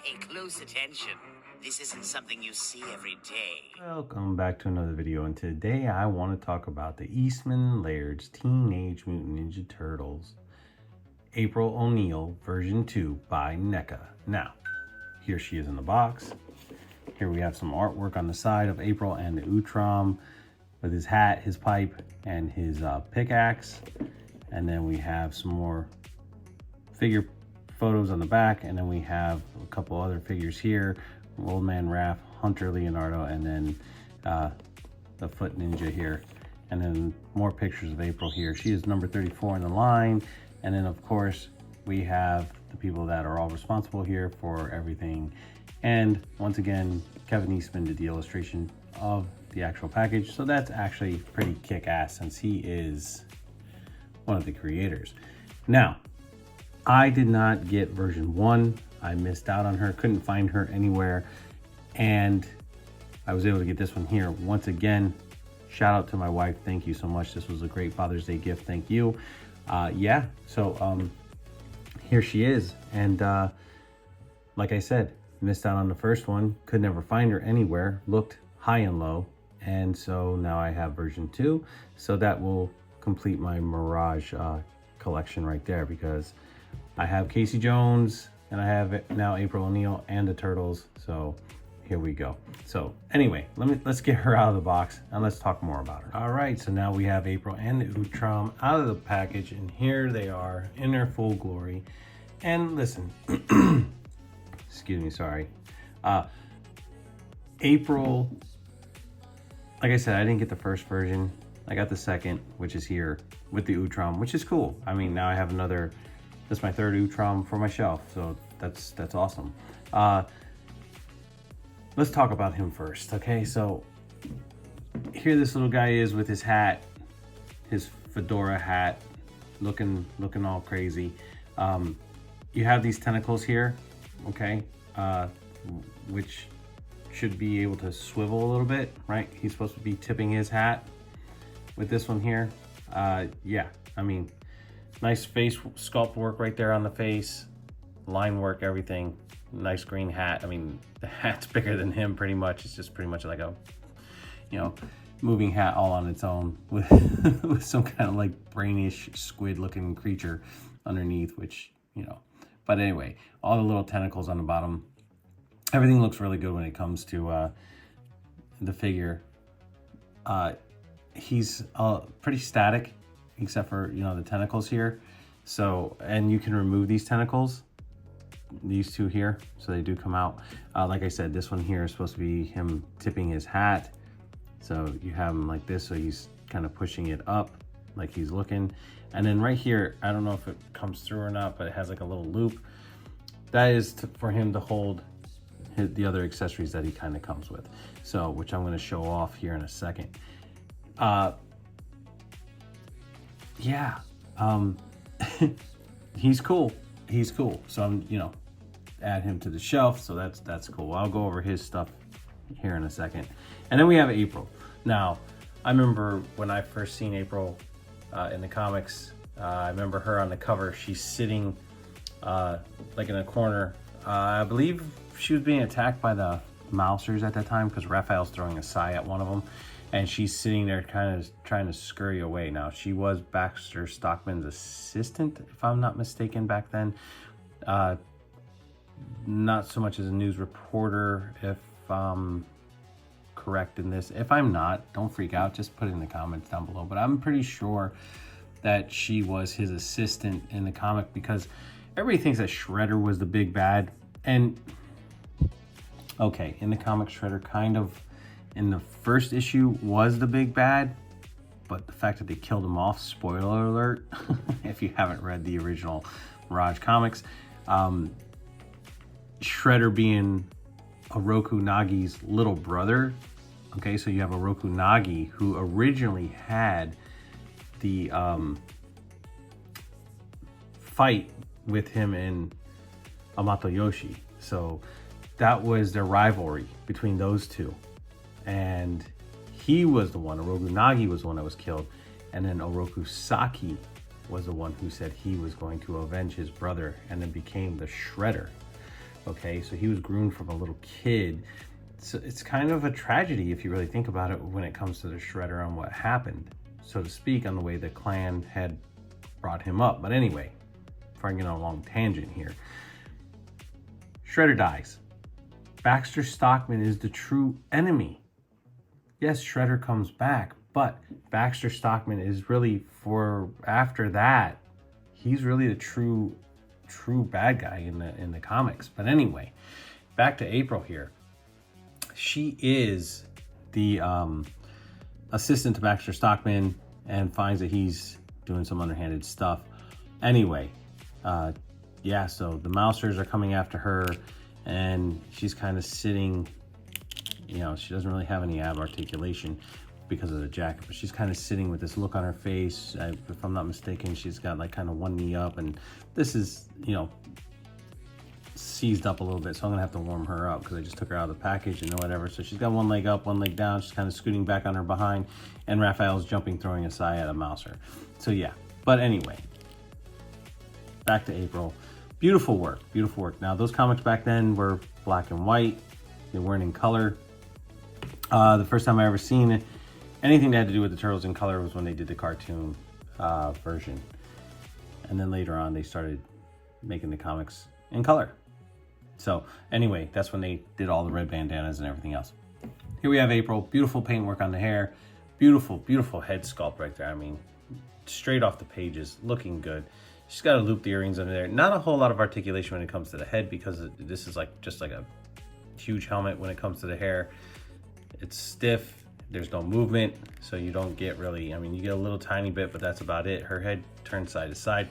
Pay close attention. This isn't something you see every day. Welcome back to another video, and today I want to talk about the Eastman and Laird's Teenage Mutant Ninja Turtles AprilO'Neil version 2 by NECA. Now, here she is in the box. Here we have some artwork on the side of April and the Utrom with his hat, his pipe, and his pickaxe. And then we have some more figure photos on the back, and then we have a couple other figures here: Old Man Raph, Hunter Leonardo, and then the Foot Ninja here, and then more pictures of April here. She is number 34 in the line, and then of course we have the people that are all responsible here for everything. And once again, Kevin Eastman did the illustration of the actual package, so that's actually pretty kick-ass since he is one of the creators. Now, I did not get version 1. I missed out on her, couldn't find her anywhere, and I was able to get this one here. Once again, shout out to my wife. Thank you so much. This was a great Father's Day gift. Thank you. Yeah, so here she is. And like I said, missed out on the first one, could never find her anywhere, looked high and low, and so now I have version 2. So that will complete my Mirage collection right there, because I have Casey Jones, and I have now AprilO'Neil and the Turtles. So here we go. So anyway, let's get her out of the box and let's talk more about her. All right, so now we have April and the Utrom out of the package, and here they are in their full glory. And listen, excuse me, sorry. April, like I said, I didn't get the first version. I got the second, which is here with the Utrom, which is cool. I mean, now I have another. That's my third Utrom for my shelf, so that's awesome. Let's talk about him first, okay? So here this little guy is with his hat, his fedora hat, looking all crazy. You have these tentacles here, okay, which should be able to swivel a little bit, right? He's supposed to be tipping his hat with this one here. Yeah, I mean, nice face sculpt work right there on the face, line work, everything. Nice green hat. I mean, the hat's bigger than him pretty much. It's just pretty much like a, you know, moving hat all on its own with, with some kind of like brainish squid looking creature underneath, which, you know, but anyway, all the little tentacles on the bottom. Everything looks really good when it comes to the figure. He's pretty static, except for, you know, the tentacles here. So, and you can remove these tentacles, these two here, so they do come out. Like I said, this one here is supposed to be him tipping his hat. So you have him like this, so he's kind of pushing it up like he's looking. And then right here, I don't know if it comes through or not, but it has like a little loop. That is for him to hold the other accessories that he kind of comes with. So, which I'm going to show off here in a second. Yeah, he's cool. He's cool. So I'm, you know, add him to the shelf. So that's cool. I'll go over his stuff here in a second. And then we have April. Now, I remember when I first seen April in the comics. I remember her on the cover. She's sitting like in a corner. I believe she was being attacked by the Mousers at that time, because Raphael's throwing a sai at one of them. And she's sitting there kind of trying to scurry away. Now, she was Baxter Stockman's assistant, if I'm not mistaken, back then. Not so much as a news reporter, if I'm correct in this. If I'm not, don't freak out. Just put it in the comments down below. But I'm pretty sure that she was his assistant in the comic, because everybody thinks that Shredder was the big bad. And, okay, in the comic, Shredder kind of, in the first issue, was the big bad, but the fact that they killed him off, spoiler alert, if you haven't read the original Mirage comics, Shredder being Oroku Nagi's little brother. Okay, so you have Oroku Nagi, who originally had the fight with him in Amato Yoshi. So that was their rivalry between those two. And he was the one, Oroku Nagi was the one that was killed. And then Oroku Saki was the one who said he was going to avenge his brother, and then became the Shredder. Okay, so he was groomed from a little kid. So it's kind of a tragedy if you really think about it when it comes to the Shredder on what happened, so to speak, on the way the clan had brought him up. But anyway, before I get on a long tangent here, Shredder dies. Baxter Stockman is the true enemy. Yes, Shredder comes back, but Baxter Stockman is really, for after that, he's really the true bad guy in the comics. But anyway, back to April here. She is the assistant to Baxter Stockman and finds that he's doing some underhanded stuff. Anyway, yeah, so the Mousers are coming after her, and she's kind of sitting, you know, she doesn't really have any ab articulation because of the jacket, but she's kind of sitting with this look on her face. If I'm not mistaken, she's got like kind of one knee up, and this is, you know, seized up a little bit, so I'm gonna have to warm her up because I just took her out of the package and whatever. So she's got one leg up, one leg down. She's kind of scooting back on her behind, and Raphael's jumping, throwing a sigh at a Mouser. So yeah, but anyway, back to April. Beautiful work, beautiful work. Now those comics back then were black and white. They weren't in color. The first time I ever seen anything that had to do with the Turtles in color was when they did the cartoon version, and then later on they started making the comics in color. So anyway, that's when they did all the red bandanas and everything else. Here we have April. Beautiful paintwork on the hair. Beautiful, beautiful head sculpt right there. I mean, straight off the pages, looking good. She's got to loop the earrings under there. Not a whole lot of articulation when it comes to the head because this is like just like a huge helmet when it comes to the hair. It's stiff. There's no movement, so you don't get really, I mean, you get a little tiny bit, but that's about it. Her head turns side to side.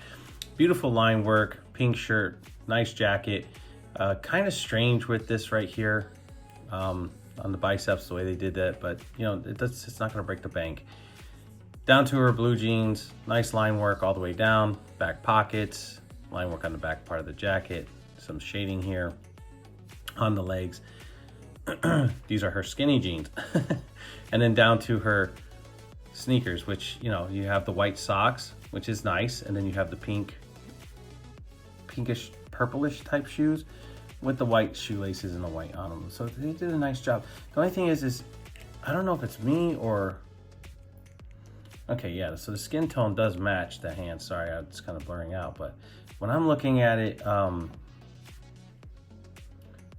Beautiful line work, pink shirt, nice jacket. Kind of strange with this right here on the biceps, the way they did that, but you know, it's not gonna break the bank. Down to her blue jeans, nice line work all the way down, back pockets, line work on the back part of the jacket, some shading here on the legs. These are her skinny jeans. And then down to her sneakers, which, you know, you have the white socks, which is nice, and then you have the pinkish, purplish type shoes with the white shoelaces and the white on them. So they did a nice job. The only thing is I don't know if it's me or... Okay, yeah, so the skin tone does match the hand. Sorry, it's kind of blurring out, but when I'm looking at it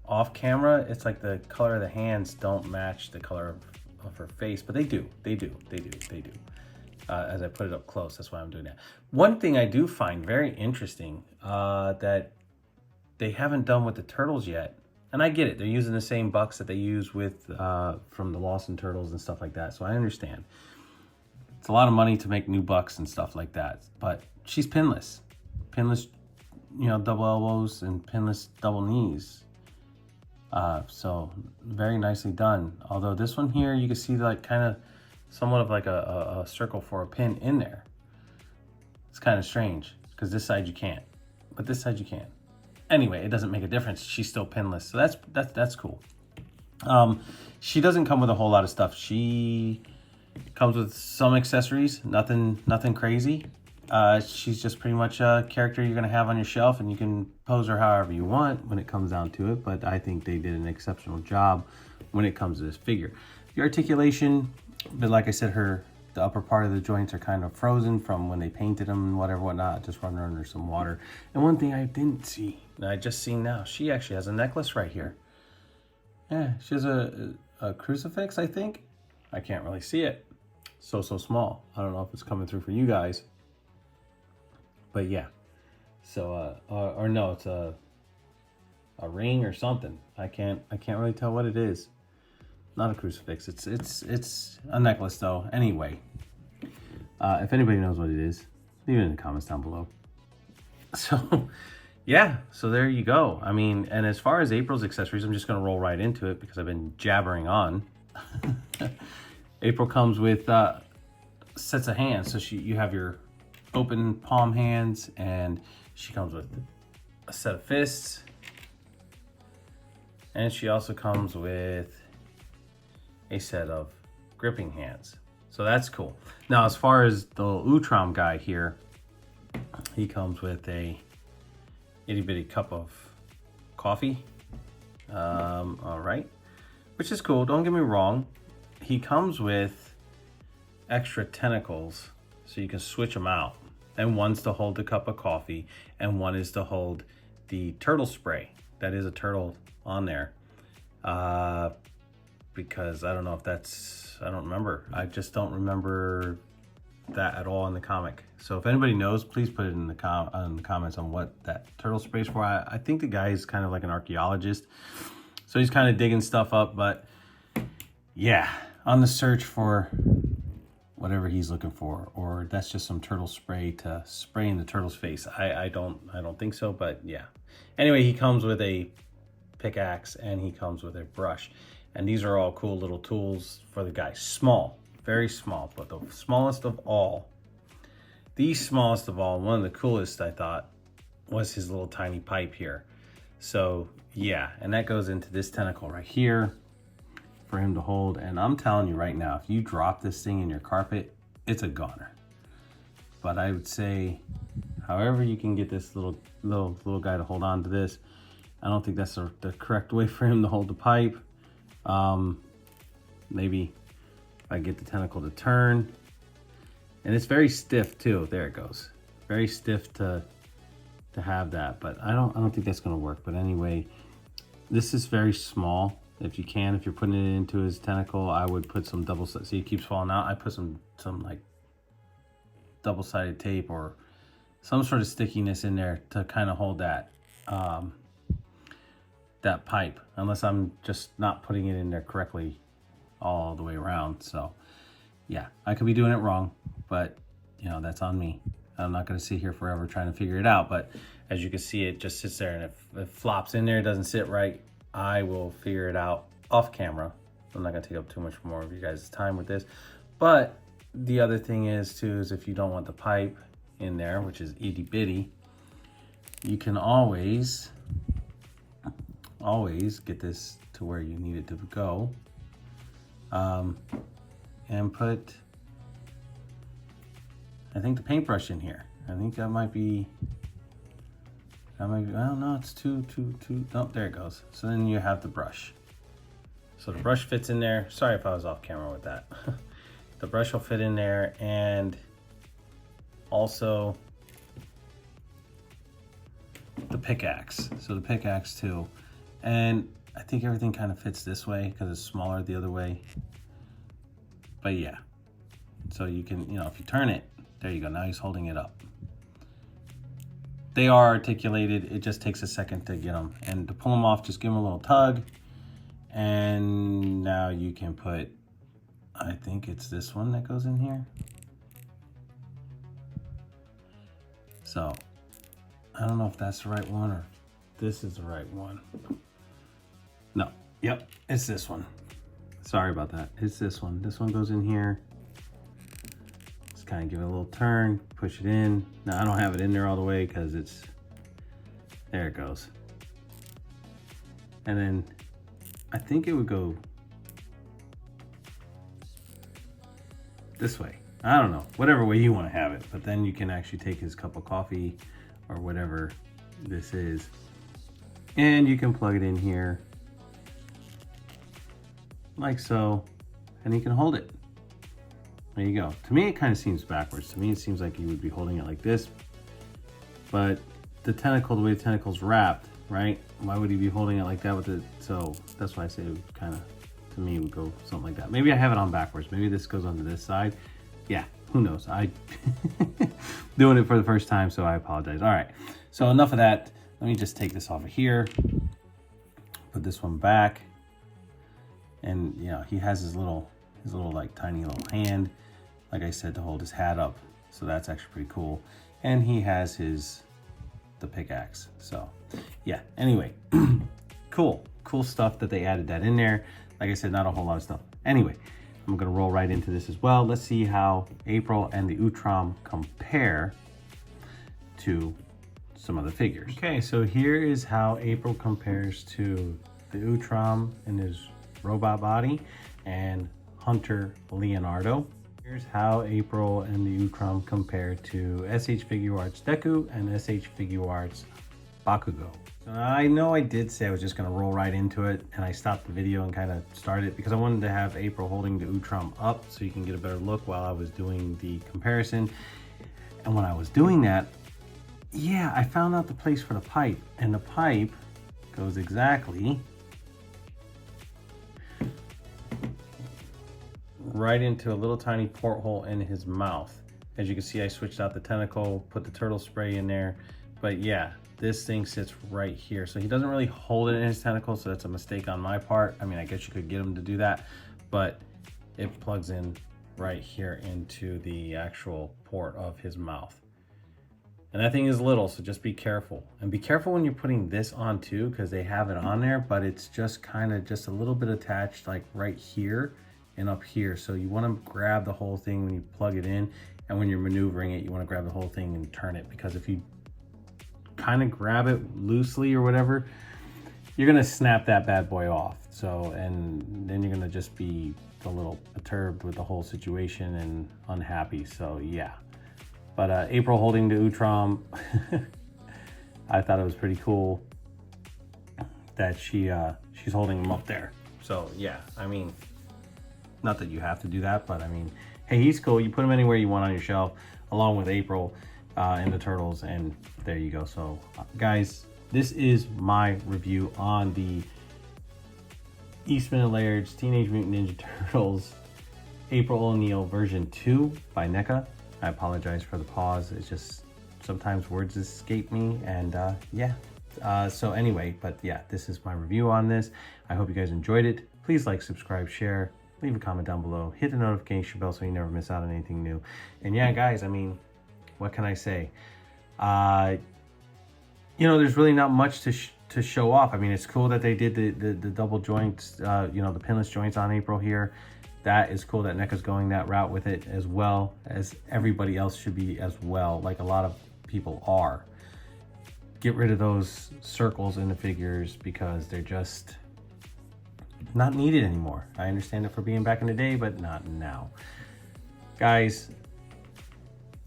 off camera, it's like the color of the hands don't match the color of her face, but they do. As I put it up close, that's why I'm doing that. One thing I do find very interesting that they haven't done with the Turtles yet, and I get it, they're using the same bucks that they use with from the Lost and Turtles and stuff like that, so I understand. It's a lot of money to make new bucks and stuff like that, but she's pinless. Pinless, you know, double elbows and pinless double knees. So very nicely done. Although this one here, you can see like kind of somewhat of like a circle for a pin in there. It's kind of strange because this side you can't, but this side you can. Anyway, it doesn't make a difference. She's still pinless, so that's cool. She doesn't come with a whole lot of stuff. She comes with some accessories, nothing crazy. She's just pretty much a character you're gonna have on your shelf, and you can pose her however you want when it comes down to it, but I think they did an exceptional job when it comes to this figure. The articulation, but like I said, the upper part of the joints are kind of frozen from when they painted them and whatnot, just running under some water. And one thing I didn't see, that I just seen now, she actually has a necklace right here. Yeah, she has a crucifix, I think. I can't really see it. So small. I don't know if it's coming through for you guys. But yeah, so or no, it's a ring or something. I can't really tell what it is. Not a crucifix. It's a necklace though. Anyway, if anybody knows what it is, leave it in the comments down below. So yeah, so there you go. I mean, and as far as April's accessories, I'm just gonna roll right into it because I've been jabbering on. April comes with sets of hands. So you have your open palm hands, and she comes with a set of fists, and she also comes with a set of gripping hands. So that's cool. Now, as far as the Utrom guy here, he comes with a itty bitty cup of coffee. All right, which is cool. Don't get me wrong. He comes with extra tentacles, so you can switch them out. And one's to hold the cup of coffee, and one is to hold the turtle spray. That is a turtle on there. Because I don't know if that's, I don't remember. I just don't remember that at all in the comic. So if anybody knows, please put it in the comments on what that turtle spray is for. I think the guy is kind of like an archaeologist, so he's kind of digging stuff up. But yeah, on the search for whatever he's looking for, or that's just some turtle spray to spray in the turtle's face. I don't think so, but yeah. Anyway, he comes with a pickaxe and he comes with a brush, and these are all cool little tools for the guy. Small, very small, but the smallest of all, the smallest of all, one of the coolest I thought was his little tiny pipe here. So yeah, and that goes into this tentacle right here for him to hold. And I'm telling you right now, if you drop this thing in your carpet, it's a goner. But I would say, however you can get this little guy to hold on to this, I don't think that's the correct way for him to hold the pipe. Maybe if I get the tentacle to turn, and it's very stiff too. There it goes, very stiff to have that. But I don't think that's going to work. But anyway, this is very small. If you're putting it into his tentacle, I would put some see, it keeps falling out. I put some like double-sided tape or some sort of stickiness in there to kind of hold that that pipe, unless I'm just not putting it in there correctly all the way around. So yeah, I could be doing it wrong, but you know, that's on me. I'm not going to sit here forever trying to figure it out. But as you can see, it just sits there, and if it flops in there, it doesn't sit right, I will figure it out off camera. I'm not going to take up too much more of you guys' time with this. But the other thing is if you don't want the pipe in there, which is itty bitty, you can always get this to where you need it to go, and put, I think, the paintbrush in here. I think that might be, well, no, it's too, oh, there it goes. So then you have the brush. So the brush fits in there. Sorry if I was off camera with that. The brush will fit in there, and also the pickaxe. So the pickaxe too. And I think everything kind of fits this way because it's smaller the other way. But yeah, so you can, if you turn it, there you go. Now he's holding it up. They are articulated. It just takes a second to get them. And to pull them off, just give them a little tug. And now you can put, I think it's this one that goes in here. So I don't know if that's the right one or this is the right one. No, yep, it's this one. Sorry about that. It's this one. This one goes in here. Just kind of give it a little turn, push it in. Now I don't have it in there all the way because there it goes. And then I think it would go this way. I don't know, whatever way you want to have it. But then you can actually take his cup of coffee or whatever this is, and you can plug it in here like so, and you can hold it. There you go. To me, it kind of seems backwards. To me, it seems like you would be holding it like this, but the tentacle, the way the tentacle's wrapped, right? Why would he be holding it like that with it? So that's why I say it would kind of, to me, would go something like that. Maybe I have it on backwards. Maybe this goes onto this side. Yeah, who knows? I doing it for the first time, so I apologize. All right, so enough of that. Let me just take this off of here, put this one back, and he has his little like tiny little hand, like I said, to hold his hat up. So that's actually pretty cool. And he has the pickaxe. So yeah, anyway, cool stuff that they added that in there. Like I said, not a whole lot of stuff. Anyway, I'm gonna roll right into this as well. Let's see how April and the Utrom compare to some of the figures. Okay, so here is how April compares to the Utrom in his robot body and Hunter Leonardo. Here's how April and the Utrom compare to SH Figuarts Deku and SH Figuarts Bakugo. So I know I did say I was just gonna roll right into it, and I stopped the video and kind of started it because I wanted to have April holding the Utrom up so you can get a better look while I was doing the comparison. And when I was doing that, yeah, I found out the place for the pipe, and the pipe goes exactly right into a little tiny porthole in his mouth. As you can see, I switched out the tentacle, put the turtle spray in there, but yeah, this thing sits right here. So he doesn't really hold it in his tentacle, so that's a mistake on my part. I mean, I guess you could get him to do that, but it plugs in right here into the actual port of his mouth. And that thing is little, so just be careful. And be careful when you're putting this on too, because they have it on there, but it's just kind of just a little bit attached like right here and up here. So you want to grab the whole thing when you plug it in, and when you're maneuvering it, you want to grab the whole thing and turn it, because if you kind of grab it loosely or whatever, you're going to snap that bad boy off. So, and then you're going to just be a little perturbed with the whole situation and unhappy. So yeah. But April holding the Utrom, I thought it was pretty cool that she's holding him up there. So yeah, I mean, not that you have to do that, but I mean, hey, he's cool. You put him anywhere you want on your shelf, along with April and the turtles, and there you go. So guys, this is my review on the Eastman and Laird's Teenage Mutant Ninja Turtles AprilO'Neil version 2 by NECA. I apologize for the pause. It's just sometimes words escape me, and yeah. So anyway, but yeah, this is my review on this. I hope you guys enjoyed it. Please like, subscribe, share, leave a comment down below, hit the notification bell so you never miss out on anything new. And yeah, guys, I mean, what can I say? You know, there's really not much to show off. I mean, it's cool that they did the double joints, you know, the pinless joints on April here. That is cool that NECA's going that route with it, as well as everybody else should be as well, like a lot of people are. Get rid of those circles in the figures because they're just not needed anymore. I understand it for being back in the day, but not now. Guys,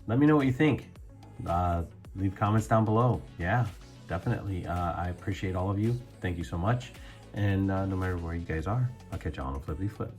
let me know what you think. Leave comments down below. Yeah, definitely. I appreciate all of you. Thank you so much. And no matter where you guys are, I'll catch you on a flippity flip.